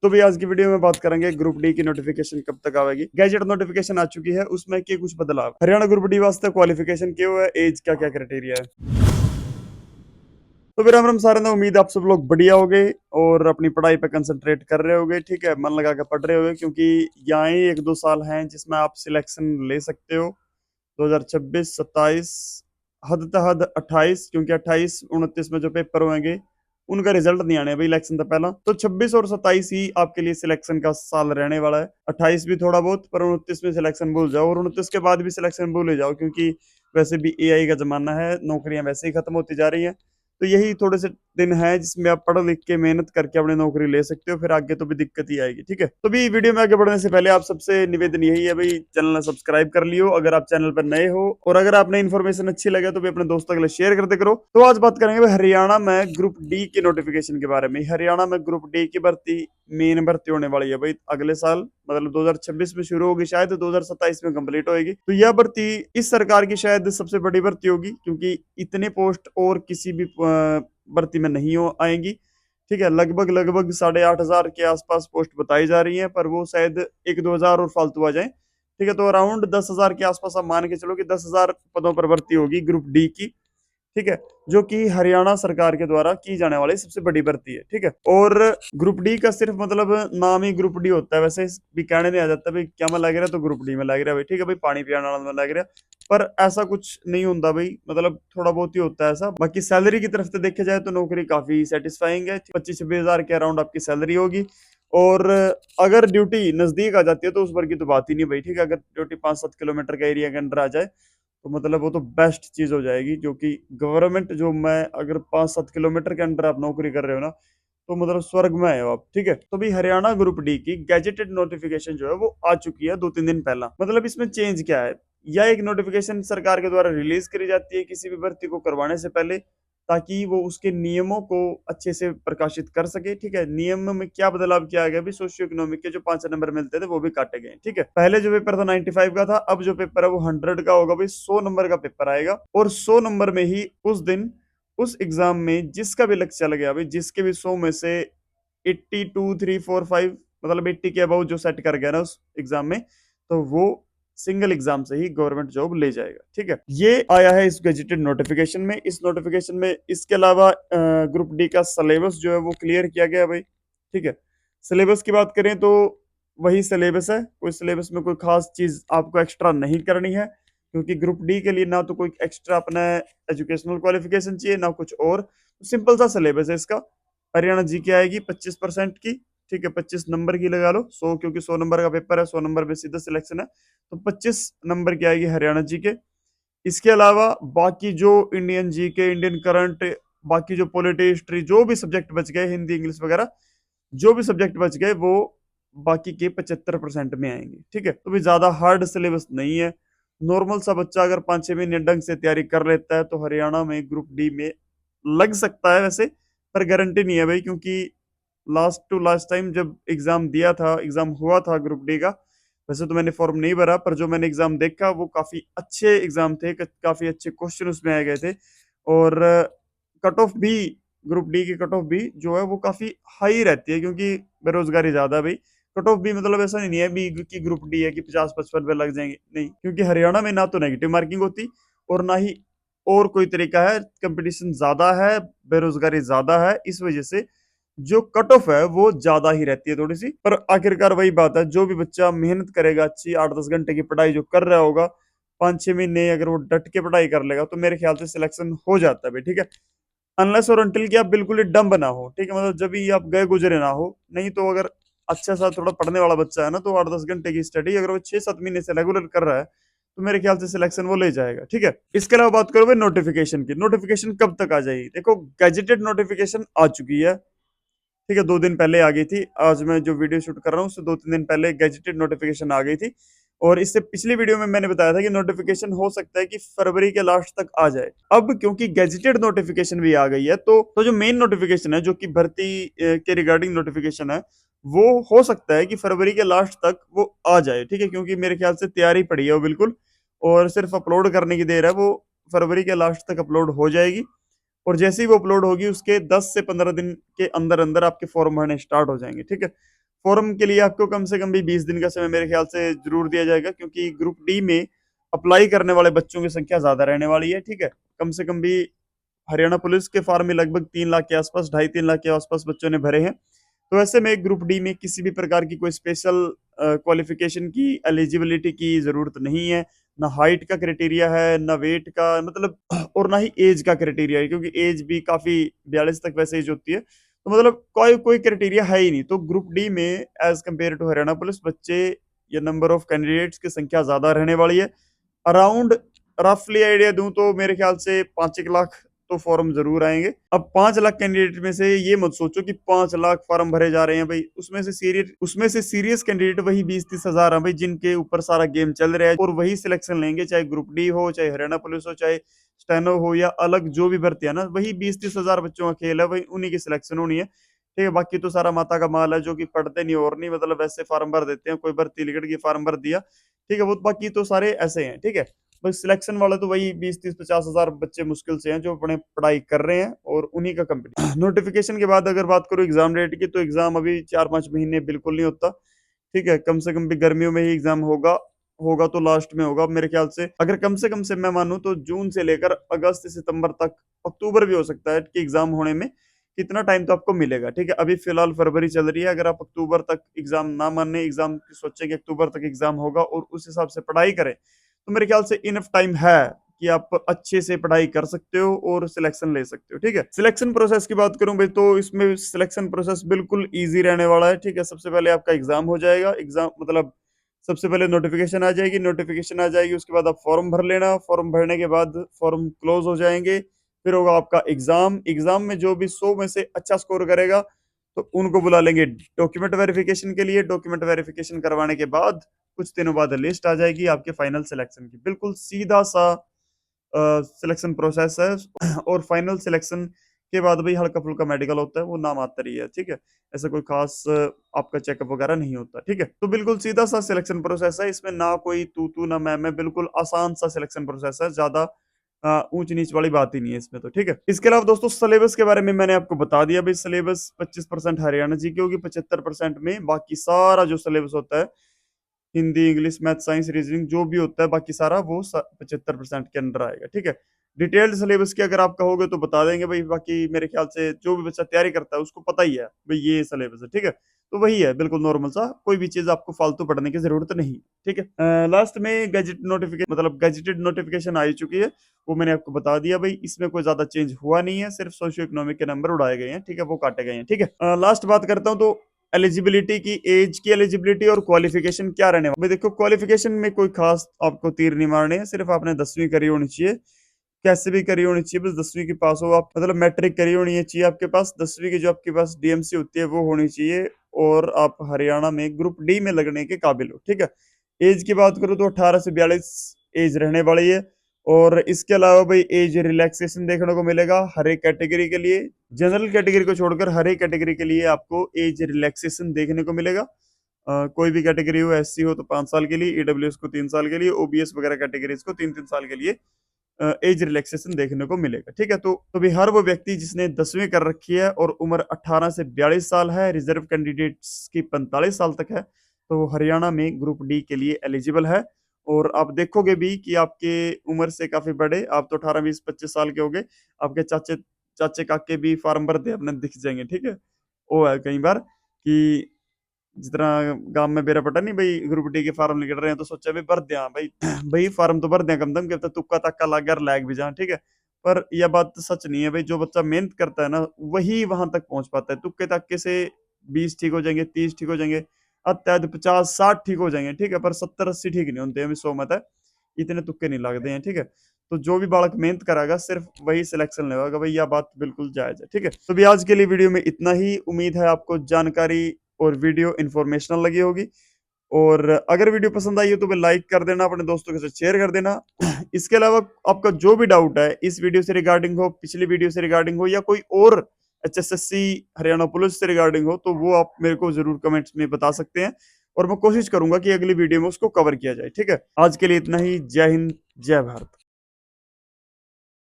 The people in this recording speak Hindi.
तो भी आज की वीडियो में बात करेंगे ग्रुप डी की नोटिफिकेशन कब तक आएगी। गैजेट नोटिफिकेशन आ चुकी है, उसमें के कुछ बदलाव। हरियाणा ग्रुप डी वास्ते क्वालिफिकेशन क्यों है, एज क्या क्या क्राइटेरिया है। तो फिर हम सारे ने उम्मीद आप सब लोग बढ़िया हो गए और अपनी पढ़ाई पे कंसंट्रेट कर रहे होगे। ठीक है, मन लगा कर पढ़ रहे होगे, क्योंकि यहाँ ही 1-2 साल हैं जिसमें आप सिलेक्शन ले सकते हो। 2026, 27, हद तो हद 28, क्योंकि 28 29 में जो पेपर होंगे उनका रिजल्ट नहीं आने भाई, इलेक्शन तो पहला। तो 26 और 27 ही आपके लिए सिलेक्शन का साल रहने वाला है। 28 भी थोड़ा बहुत, पर 29 में सिलेक्शन भूल जाओ, और 29 के बाद भी सिलेक्शन भूल ही जाओ, क्योंकि वैसे भी एआई का जमाना है, नौकरियां वैसे ही खत्म होती जा रही हैं। तो यही थोड़े से दिन है जिसमें आप पढ़ लिख के मेहनत करके अपनी नौकरी ले सकते हो, फिर आगे तो भी दिक्कत ही आएगी। ठीक है, तो भी वीडियो में आगे बढ़ने से पहले आप सबसे निवेदन यही है भाई, चैनल सब्सक्राइब कर लियो अगर आप चैनल पर नए हो, और अगर आपने इन्फॉर्मेशन अच्छी लगे तो भी अपने दोस्तों के लिए शेयर करते करो। तो आज बात करेंगे भाई हरियाणा में ग्रुप डी की नोटिफिकेशन के बारे में। हरियाणा में ग्रुप डी की भर्ती, मेन भर्ती होने वाली है भाई अगले साल, मतलब 2026 में शुरू होगी, शायद 2027 में कंप्लीट होगी। तो यह भर्ती इस सरकार की शायद सबसे बड़ी भर्ती होगी, क्योंकि इतने पोस्ट और किसी भी भर्ती में नहीं हो आएंगी। ठीक है, लगभग लगभग 8,500 के आसपास पोस्ट बताई जा रही हैं, पर वो शायद 1-2 हजार और फालतू आ जाए। ठीक है, तो अराउंड 10,000 के आसपास आप मान के चलो कि 10,000 पदों पर भर्ती होगी ग्रुप डी की। ठीक है, जो कि हरियाणा सरकार के द्वारा की जाने वाली सबसे बड़ी भर्ती है। ठीक है, और ग्रुप डी का सिर्फ मतलब नाम ही ग्रुप डी होता है, वैसे भी कहने नहीं आ जाता भाई क्या में लग रहा है तो ग्रुप डी में लग रहा है भाई। ठीक है भाई, पानी पियाने वाला में लग रहा है, पर ऐसा कुछ नहीं होता भाई, मतलब थोड़ा बहुत ही होता है ऐसा। बाकी सैलरी की तरफ से देखा जाए तो नौकरी काफी सेटिस्फाइंग है, 25-26 हजार के अराउंड आपकी सैलरी होगी। और अगर ड्यूटी नजदीक आ जाती है तो उस पर की तो बात ही नहीं भाई। ठीक है, अगर ड्यूटी 5-7 किलोमीटर के एरिया के अंदर आ जाए तो मतलब वो तो बेस्ट चीज हो जाएगी, क्योंकि गवर्नमेंट जॉब में अगर 5-7 किलोमीटर के अंदर आप नौकरी कर रहे हो ना, तो मतलब स्वर्ग में आए हो आप। ठीक है, तो भी हरियाणा ग्रुप डी की गैजेटेड नोटिफिकेशन जो है वो आ चुकी है 2-3 दिन पहला। मतलब इसमें चेंज क्या है, यह एक नोटिफिकेशन सरकार के द्वारा रिलीज करी जाती है किसी भी भर्ती को करवाने से पहले, ताकि वो उसके नियमों को अच्छे से प्रकाशित कर सके। ठीक है, नियम में क्या बदलाव किया गया भी, सोशियो इकोनॉमिक के जो 5 नंबर मिलते थे वो भी काटे गए। ठीक है, पहले जो पेपर था 95 का था, अब जो पेपर है वो 100 का होगा भाई, 100 नंबर का पेपर आएगा। और 100 नंबर में ही उस दिन उस एग्जाम में जिसका भी लक चल गया भाई, जिसके भी 100 में से 82, 3, 4, 5, मतलब 80 के अबाउ जो सेट कर गया ना उस एग्जाम में, तो वो सिंगल एग्जाम से ही गवर्नमेंट जॉब ले जाएगा। ठीक है, ये आया है इस गजेटेड नोटिफिकेशन में। इस नोटिफिकेशन में इसके अलावा ग्रुप डी का सिलेबस जो है वो क्लियर किया गया है भाई। ठीक है, सिलेबस की बात करें तो वही सिलेबस है, कोई सिलेबस में कोई खास चीज आपको एक्स्ट्रा नहीं करनी है, क्योंकि ग्रुप डी के लिए ना तो कोई एक्स्ट्रा अपना एजुकेशनल क्वालिफिकेशन चाहिए ना कुछ और। सिंपल सा सिलेबस है इसका। हरियाणा जी की आएगी 25% की। ठीक है, 25 नंबर की लगा लो, 100, क्योंकि 100 नंबर का पेपर है, 100 नंबर में सीधा सिलेक्शन है, तो 25 नंबर की आएगी हरियाणा जी के। इसके अलावा बाकी जो इंडियन जी के, इंडियन करंट, बाकी जो पॉलिटी, हिस्ट्री, जो भी सब्जेक्ट बच गए, हिंदी इंग्लिश वगैरह जो भी सब्जेक्ट बच गए, वो बाकी के 75% में आएंगे। ठीक है, तो भी ज्यादा हार्ड सिलेबस नहीं है। नॉर्मल सा बच्चा अगर 5-6 महीने ढंग से तैयारी कर लेता है तो हरियाणा में ग्रुप डी में लग सकता है वैसे, पर गारंटी नहीं है भाई, क्योंकि लास्ट टू लास्ट टाइम जब एग्जाम दिया था, एग्जाम हुआ था ग्रुप डी का, वैसे तो मैंने फॉर्म नहीं भरा, पर जो मैंने एग्जाम देखा वो काफी अच्छे एग्जाम थे, काफी अच्छे क्वेश्चन उसमें आए गए थे। और कट ऑफ भी, ग्रुप डी की कट ऑफ भी जो है वो काफी हाई रहती है, क्योंकि बेरोजगारी ज्यादा है भाई। कट ऑफ भी मतलब ऐसा नहीं है भी कि ग्रुप डी है कि 50-55 पे लग जाएंगे, नहीं, क्योंकि हरियाणा में ना तो नेगेटिव मार्किंग होती और ना ही और कोई तरीका है। कंपटीशन ज्यादा है, बेरोजगारी ज्यादा है, इस वजह से जो कट ऑफ है वो ज्यादा ही रहती है थोड़ी सी। पर आखिरकार वही बात है, जो भी बच्चा मेहनत करेगा अच्छी, 8-10 घंटे की पढ़ाई जो कर रहा होगा, 5-6 महीने अगर वो डट के पढ़ाई कर लेगा, तो मेरे ख्याल से सिलेक्शन हो जाता है भाई। ठीक है, अनलेस और अनटिल कि आप बिल्कुल ही डम्ब ना हो। ठीक है, मतलब जब भी आप गए गुजरे ना हो, नहीं तो अगर अच्छा सा थोड़ा पढ़ने वाला बच्चा है ना, तो 8-10 घंटे की स्टडी अगर वो 6-7 महीने से रेगुलर कर रहा है, तो मेरे ख्याल से सिलेक्शन वो ले जाएगा। ठीक है, इसके अलावा बात करो भाई नोटिफिकेशन की। नोटिफिकेशन कब तक आ जाएगी, देखो गैजेटेड नोटिफिकेशन आ चुकी है। ठीक है, 2 दिन पहले आ गई थी, आज मैं जो वीडियो शूट कर रहा हूँ उससे 2-3 दिन पहले गैजेटेड नोटिफिकेशन आ गई थी। और इससे पिछली वीडियो में मैंने बताया था कि नोटिफिकेशन हो सकता है कि फरवरी के लास्ट तक आ जाए। अब क्योंकि गैजेटेड नोटिफिकेशन भी आ गई है, तो जो मेन नोटिफिकेशन है, जो कि भर्ती के रिगार्डिंग नोटिफिकेशन है, वो हो सकता है कि फरवरी के लास्ट तक वो आ जाए। ठीक है, क्योंकि मेरे ख्याल से तैयारी पड़ी है वो बिल्कुल, और सिर्फ अपलोड करने की देर है, वो फरवरी के लास्ट तक अपलोड हो जाएगी। और जैसे ही वो अपलोड होगी उसके 10 से 15 दिन के अंदर अंदर आपके फॉर्म भरने स्टार्ट हो जाएंगे। ठीक है, फॉर्म के लिए आपको कम से कम भी 20 दिन का समय मेरे ख्याल से जरूर दिया जाएगा, क्योंकि ग्रुप डी में अप्लाई करने वाले बच्चों की संख्या ज्यादा रहने वाली है। ठीक है, कम से कम भी हरियाणा पुलिस के फॉर्म में लगभग 3 लाख के आसपास, 2.5-3 लाख के आसपास बच्चों ने भरे हैं। तो ऐसे में ग्रुप डी में किसी भी प्रकार की कोई स्पेशल क्वालिफिकेशन की, एलिजिबिलिटी की जरूरत नहीं है। ना हाइट का क्राइटेरिया है, ना वेट का, मतलब और ना ही एज का क्राइटेरिया है, क्योंकि एज भी काफी 42 तक वैसे एज होती है। तो मतलब कोई कोई क्राइटेरिया है ही नहीं। तो ग्रुप डी में as compare to Haryana police बच्चे या नंबर ऑफ कैंडिडेट्स की संख्या ज्यादा रहने वाली है। अराउंड रफली आइडिया दूं तो मेरे ख्याल से 5-1 लाख तो फॉर्म जरूर आएंगे। अब 5 लाख कैंडिडेट में से ये मत सोचो कि 5 लाख फॉर्म भरे जा रहे हैं भाई। उसमें से सीरियस कैंडिडेट वही 20-30 हजार है भाई, जिनके ऊपर सारा गेम चल रहा है, और वही सिलेक्शन लेंगे, चाहे ग्रुप डी हो, चाहे हरियाणा पुलिस हो, चाहे स्टेनो हो, या अलग जो भी भर्ती है ना, वही 20-30 हजार बच्चों का खेल है, वही उन्हीं की सिलेक्शन होनी है। ठीक है, बाकी तो सारा माता का माल है, जो कि पढ़ते नहीं और नहीं, मतलब वैसे फार्म भर देते हैं, कोई भर्ती निकट की फार्म भर दिया, ठीक है, वो बाकी तो सारे ऐसे हैं। ठीक है, बस सिलेक्शन वाले तो वही 20-30-50 हजार बच्चे मुश्किल से हैं जो अपने पढ़ाई कर रहे हैं, और उन्हीं का कंपटीशन। नोटिफिकेशन के बाद अगर बात करूं एग्जाम डेट की, तो एग्जाम अभी 4-5 महीने बिल्कुल नहीं होता। ठीक है, कम से कम भी गर्मियों में ही एग्जाम होगा। होगा तो लास्ट में होगा मेरे ख्याल से। अगर कम से कम से मैं मानूं तो जून से लेकर अगस्त सितंबर तक, अक्टूबर भी हो सकता है कि एग्जाम होने में कितना टाइम तो आपको मिलेगा। ठीक है, अभी फिलहाल फरवरी चल रही है, अगर आप अक्टूबर तक एग्जाम ना माने, एग्जाम सोचें कि अक्टूबर तक एग्जाम होगा और उस हिसाब से पढ़ाई करें, तो मेरे ख्याल से इनफ टाइम है कि आप अच्छे से पढ़ाई कर सकते हो और सिलेक्शन ले सकते हो। ठीक है, सिलेक्शन प्रोसेस की बात करूं भाई, तो इसमें सिलेक्शन प्रोसेस बिल्कुल इजी रहने वाला है। ठीक है, सबसे पहले आपका एग्जाम हो जाएगा। एग्जाम मतलब सबसे पहले नोटिफिकेशन आ जाएगी, नोटिफिकेशन आ जाएगी, उसके बाद आप फॉर्म भर लेना। फॉर्म भरने के बाद फॉर्म क्लोज हो जाएंगे, फिर होगा आपका एग्जाम। एग्जाम में जो भी 100 में से अच्छा स्कोर करेगा, तो उनको बुला लेंगे डॉक्यूमेंट वेरिफिकेशन के लिए। डॉक्यूमेंट वेरिफिकेशन करवाने के बाद कुछ दिनों बाद लिस्ट आ जाएगी आपके फाइनल सिलेक्शन की। बिल्कुल सीधा सा सिलेक्शन प्रोसेस है। और फाइनल सिलेक्शन के बाद भाई हल्का फुल्का मेडिकल होता है, वो नाम आता ही है। ठीक है, ऐसा कोई खास आपका चेकअप वगैरह नहीं होता। ठीक है, तो बिल्कुल सीधा सा सिलेक्शन प्रोसेस है, इसमें ना कोई तू तू ना मैं, बिल्कुल आसान सा सिलेक्शन प्रोसेस है, ज्यादा ऊंच नीच वाली बात ही नहीं है इसमें। तो ठीक है, इसके अलावा दोस्तों सिलेबस के बारे में मैंने आपको बता दिया भाई। सिलेबस 25% हरियाणा जी की होगी, 75% में बाकी सारा जो सिलेबस होता है, Hindi, English, math, science, reasoning जो भी होता है, बाकी सारा वो 75% के अंडर आएगा। ठीक है, डिटेल्ड सिलेबस की अगर आप कहोगे तो बता देंगे भाई। बाकी मेरे ख्याल से जो भी बच्चा तैयारी करता है उसको पता ही है भाई ये सिलेबस है। ठीक है, तो वही है, बिल्कुल नॉर्मल सा, कोई भी चीज आपको फालतू पढ़ने की जरूरत नहीं। ठीक है, लास्ट में गैजेट नोटिफिकेशन, मतलब गैजेटेड नोटिफिकेशन आ ही चुकी है, वो मैंने आपको बता दिया भाई। इसमें कोई ज्यादा चेंज हुआ नहीं है, सिर्फ सोशियो इकोनॉमिक के नंबर उड़ाए गए हैं। ठीक है, वो काटे गए हैं। ठीक है, लास्ट बात करता हूँ, तो एलिजिबिलिटी की, एज की एलिजिबिलिटी और क्वालिफिकेशन क्या रहने वाली। देखो, क्वालिफिकेशन में कोई खास आपको तीर नहीं मारने हैं, सिर्फ आपने 10वीं करी होनी चाहिए, कैसे भी करी होनी चाहिए, बस 10वीं के पास हो आप, मतलब मैट्रिक करी होनी चाहिए आपके पास, 10वीं की जो आपके पास डीएमसी होती है वो होनी चाहिए, और आप हरियाणा में ग्रुप डी में लगने के काबिल हो। ठीक है, एज की बात करूँ तो 18 से 42 एज रहने वाली है। और इसके अलावा भाई एज रिलैक्सेशन देखने को मिलेगा हर एक कैटेगरी के लिए। जनरल कैटेगरी को छोड़कर हर एक कैटेगरी के लिए आपको एज रिलैक्सेशन देखने को मिलेगा। कोई भी कैटेगरी हो, एससी हो तो 5 साल के लिए, ईडब्ल्यूएस को 3 साल के लिए, ओबीएस वगैरह कैटेगरीज को 3-3 साल के लिए एज रिलैक्सेशन देखने को मिलेगा। ठीक है, तो भी हर वो व्यक्ति जिसने 10वीं कर रखी है और उम्र 18 से 42 साल है, रिजर्व कैंडिडेट्स की 45 साल तक है, तो वो हरियाणा में ग्रुप डी के लिए एलिजिबल है। और आप देखोगे भी कि आपके उम्र से काफी बड़े, आप तो 18-20-25 साल के हो गए, आपके चाचे चाचे काके भी फार्म भरते अपने दिख जाएंगे। ठीक है, वो है कई बार कि जितना गांव में बेरा पटा नहीं भाई, ग्रुप डी के फार्म निकल रहे हैं, तो सोचा भाई भर दिया भाई। भाई फार्म तो भर दिया, कम दम के तुक्का तक्का लग यार, लैग भी जा। ठीक है, पर यह बात तो सच नहीं है भाई। जो बच्चा मेहनत करता है ना, वही वहां तक पहुंच पाता है। तुक्के तक्के से 20 ठीक हो जाएंगे, 30 ठीक हो जाएंगे, अत्याध 50-60 ठीक हो जाएंगे। ठीक है, पर 70-80 ठीक नहीं होते, हमें 100 मत है, इतने तुक्के नहीं लगते हैं। ठीक है, तो जो भी बालक मेहनत कराएगा सिर्फ वही सिलेक्शन लेगा भाई, यह बात बिल्कुल जायज है। ठीक है, तो भी आज के लिए वीडियो में इतना ही। उम्मीद है आपको जानकारी और वीडियो इंफॉर्मेशनल लगी होगी। और अगर वीडियो पसंद आई हो तो लाइक कर देना, अपने दोस्तों के साथ शेयर कर देना। इसके अलावा आपका जो भी डाउट है इस वीडियो से रिगार्डिंग हो, पिछली वीडियो से रिगार्डिंग हो, या कोई और एचएसएससी हरियाणा पुलिस से रिगार्डिंग हो, तो वो आप मेरे को जरूर कमेंट्स में बता सकते हैं, और मैं कोशिश करूंगा कि अगली वीडियो में उसको कवर किया जाए। ठीक है, आज के लिए इतना ही। जय हिंद, जय भारत।